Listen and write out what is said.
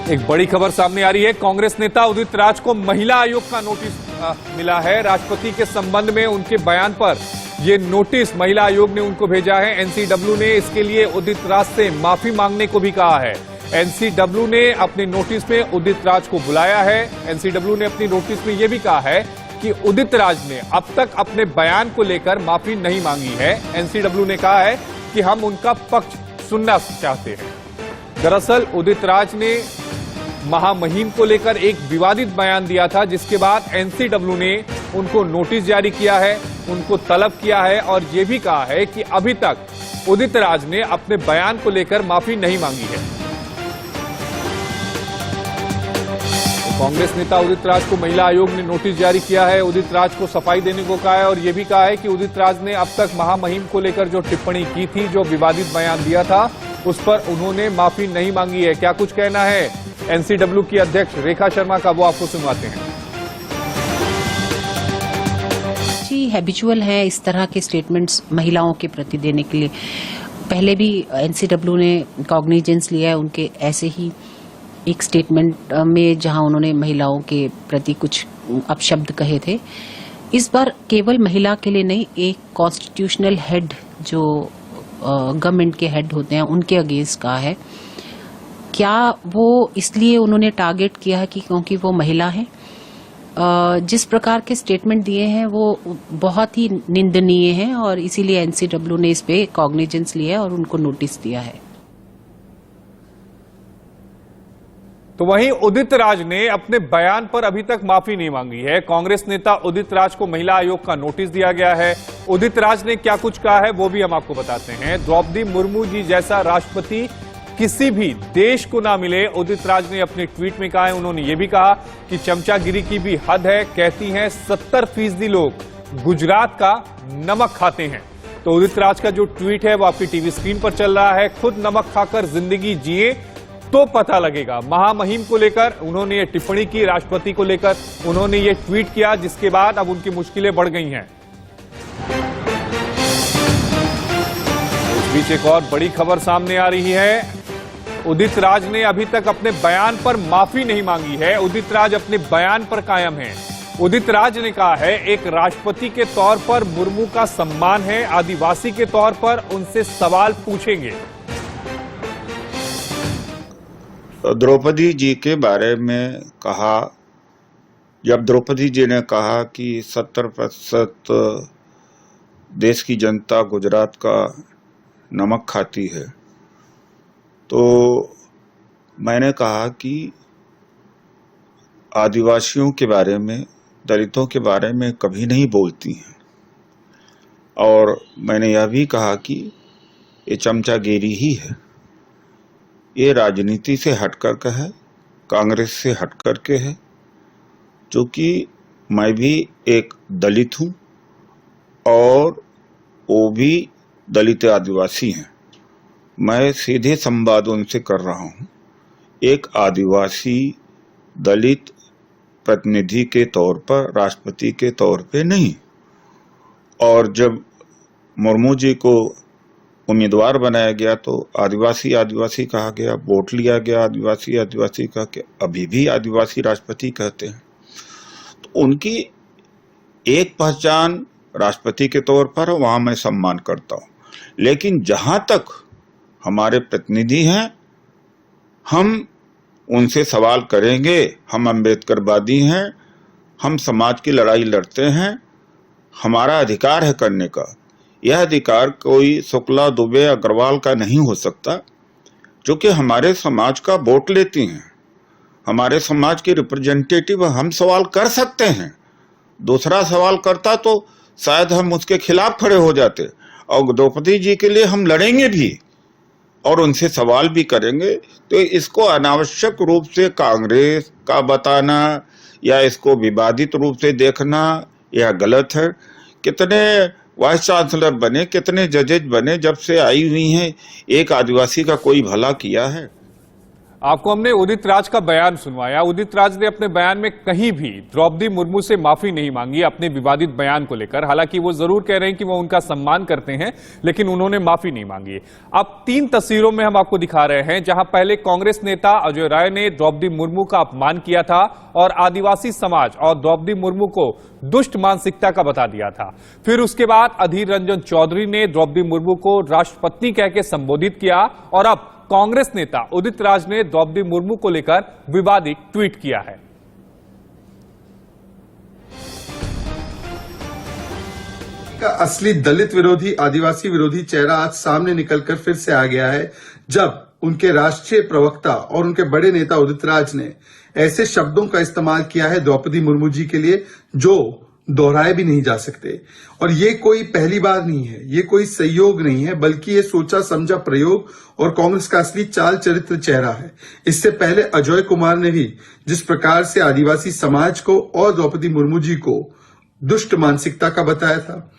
एक बड़ी खबर सामने आ रही है। कांग्रेस नेता उदित राज को महिला आयोग का नोटिस मिला है। राष्ट्रपति के संबंध में उनके बयान पर यह नोटिस महिला आयोग ने उनको भेजा है। एनसीडब्ल्यू ने इसके लिए उदित राज से माफी मांगने को भी कहा है। एनसीडब्ल्यू ने अपने नोटिस में उदित राज को बुलाया है। एनसीडब्ल्यू ने अपनी नोटिस में यह भी कहा है कि उदित राज ने अब तक अपने बयान को लेकर माफी नहीं मांगी है। एनसीडब्ल्यू ने कहा है कि हम उनका पक्ष सुनना चाहते हैं। दरअसल उदित राज ने महामहिम को लेकर एक विवादित बयान दिया था, जिसके बाद एनसीडब्ल्यू ने उनको नोटिस जारी किया है, उनको तलब किया है और यह भी कहा है कि अभी तक उदित राज ने अपने बयान को लेकर माफी नहीं मांगी है। तो कांग्रेस नेता उदित राज को महिला आयोग ने नोटिस जारी किया है, उदित राज को सफाई देने को कहा है और यह भी कहा है कि उदित राज ने अब तक महामहिम को लेकर जो टिप्पणी की थी, जो विवादित बयान दिया था, उस पर उन्होंने माफी नहीं मांगी है। क्या कुछ कहना है एनसीडब्ल्यू की अध्यक्ष रेखा शर्मा का, वो आपको सुनवाते हैं। जी, हैबिचुअल है इस तरह के स्टेटमेंट्स महिलाओं के प्रति देने के लिए। पहले भी एनसीडब्ल्यू ने कॉग्निजेंस लिया है उनके ऐसे ही एक स्टेटमेंट में, जहां उन्होंने महिलाओं के प्रति कुछ अपशब्द कहे थे। इस बार केवल महिला के लिए नहीं, एक कॉन्स्टिट्यूशनल हेड जो गवर्नमेंट के हेड होते हैं उनके अगेंस्ट कहा है। क्या वो इसलिए उन्होंने टारगेट किया है कि क्योंकि वो महिला है? जिस प्रकार के स्टेटमेंट दिए हैं वो बहुत ही निंदनीय हैं और इसीलिए एनसीडब्ल्यू ने इस पे कॉग्निजेंस लिया और उनको नोटिस दिया है। तो वहीं उदित राज ने अपने बयान पर अभी तक माफी नहीं मांगी है। कांग्रेस नेता उदित राज को महिला आयोग का नोटिस दिया गया है। उदित राज ने क्या कुछ कहा है वो भी हम आपको बताते हैं। द्रौपदी मुर्मू जी जैसा राष्ट्रपति किसी भी देश को ना मिले, उदित राज ने अपने ट्वीट में कहा है। उन्होंने ये भी कहा कि चमचागिरी की भी हद है। कहती हैं 70% लोग गुजरात का नमक खाते हैं। तो उदित राज का जो ट्वीट है वो आपकी टीवी स्क्रीन पर चल रहा है। खुद नमक खाकर जिंदगी जिए तो पता लगेगा। महामहिम को लेकर उन्होंने ये टिप्पणी की, राष्ट्रपति को लेकर उन्होंने ये ट्वीट किया, जिसके बाद अब उनकी मुश्किलें बढ़ गई हैं। इस बीच एक और बड़ी खबर सामने आ रही है। उदित राज ने अभी तक अपने बयान पर माफी नहीं मांगी है। उदित राज अपने बयान पर कायम हैं। उदित राज ने कहा है, एक राष्ट्रपति के तौर पर मुर्मू का सम्मान है, आदिवासी के तौर पर उनसे सवाल पूछेंगे। द्रौपदी जी के बारे में कहा, जब द्रौपदी जी ने कहा कि 70% देश की जनता गुजरात का नमक खाती है, तो मैंने कहा कि आदिवासियों के बारे में, दलितों के बारे में कभी नहीं बोलती हैं। और मैंने यह भी कहा कि ये चमचागिरी ही है, ये राजनीति से हट कर के है, कांग्रेस से हट कर के है। जो कि मैं भी एक दलित हूँ और वो भी दलित आदिवासी हैं। मैं सीधे संवाद उनसे कर रहा हूँ, एक आदिवासी दलित प्रतिनिधि के तौर पर, राष्ट्रपति के तौर पे नहीं। और जब मुर्मू जी को उम्मीदवार बनाया गया तो आदिवासी आदिवासी कहा गया, वोट लिया गया आदिवासी आदिवासी कहा के, अभी भी आदिवासी राष्ट्रपति कहते हैं। तो उनकी एक पहचान राष्ट्रपति के तौर पर, वहां मैं सम्मान करता हूं। लेकिन जहां तक हमारे प्रतिनिधि हैं, हम उनसे सवाल करेंगे। हम अम्बेडकरवादी हैं, हम समाज की लड़ाई लड़ते हैं, हमारा अधिकार है करने का। यह अधिकार कोई शुक्ला, दुबे, अग्रवाल का नहीं हो सकता, जो कि हमारे समाज का वोट लेती हैं, हमारे समाज के रिप्रेजेंटेटिव। हम सवाल कर सकते हैं, दूसरा सवाल करता तो शायद हम उसके खिलाफ खड़े हो जाते। और द्रौपदी जी के लिए हम लड़ेंगे भी और उनसे सवाल भी करेंगे। तो इसको अनावश्यक रूप से कांग्रेस का बताना या इसको विवादित रूप से देखना, यह गलत है। कितने वाइस चांसलर बने, कितने जजेज बने जब से आई हुई हैं, एक आदिवासी का कोई भला किया है? आपको हमने उदित राज का बयान सुनवाया। उदित राज ने अपने बयान में कहीं भी द्रौपदी मुर्मू से माफी नहीं मांगी अपने विवादित बयान को लेकर। हालांकि वो जरूर कह रहे हैं कि वो उनका सम्मान करते हैं, लेकिन उन्होंने माफी नहीं मांगी। अब 3 तस्वीरों में हम आपको दिखा रहे हैं, जहां पहले कांग्रेस नेता अजय राय ने द्रौपदी मुर्मू का अपमान किया था और आदिवासी समाज और द्रौपदी मुर्मू को दुष्ट मानसिकता का बता दिया था। फिर उसके बाद अधीर रंजन चौधरी ने द्रौपदी मुर्मू को राष्ट्रपति कह के संबोधित किया और अब कांग्रेस नेता उदित राज ने द्रौपदी मुर्मू को लेकर विवादित ट्वीट किया है। का असली दलित विरोधी, आदिवासी विरोधी चेहरा आज सामने निकलकर फिर से आ गया है, जब उनके राष्ट्रीय प्रवक्ता और उनके बड़े नेता उदित राज ने ऐसे शब्दों का इस्तेमाल किया है द्रौपदी मुर्मू जी के लिए जो दोहराए भी नहीं जा सकते। और ये कोई पहली बार नहीं है, ये कोई संयोग नहीं है, बल्कि ये सोचा समझा प्रयोग और कांग्रेस का असली चाल चरित्र चेहरा है। इससे पहले अजय कुमार ने भी जिस प्रकार से आदिवासी समाज को और द्रौपदी मुर्मू जी को दुष्ट मानसिकता का बताया था,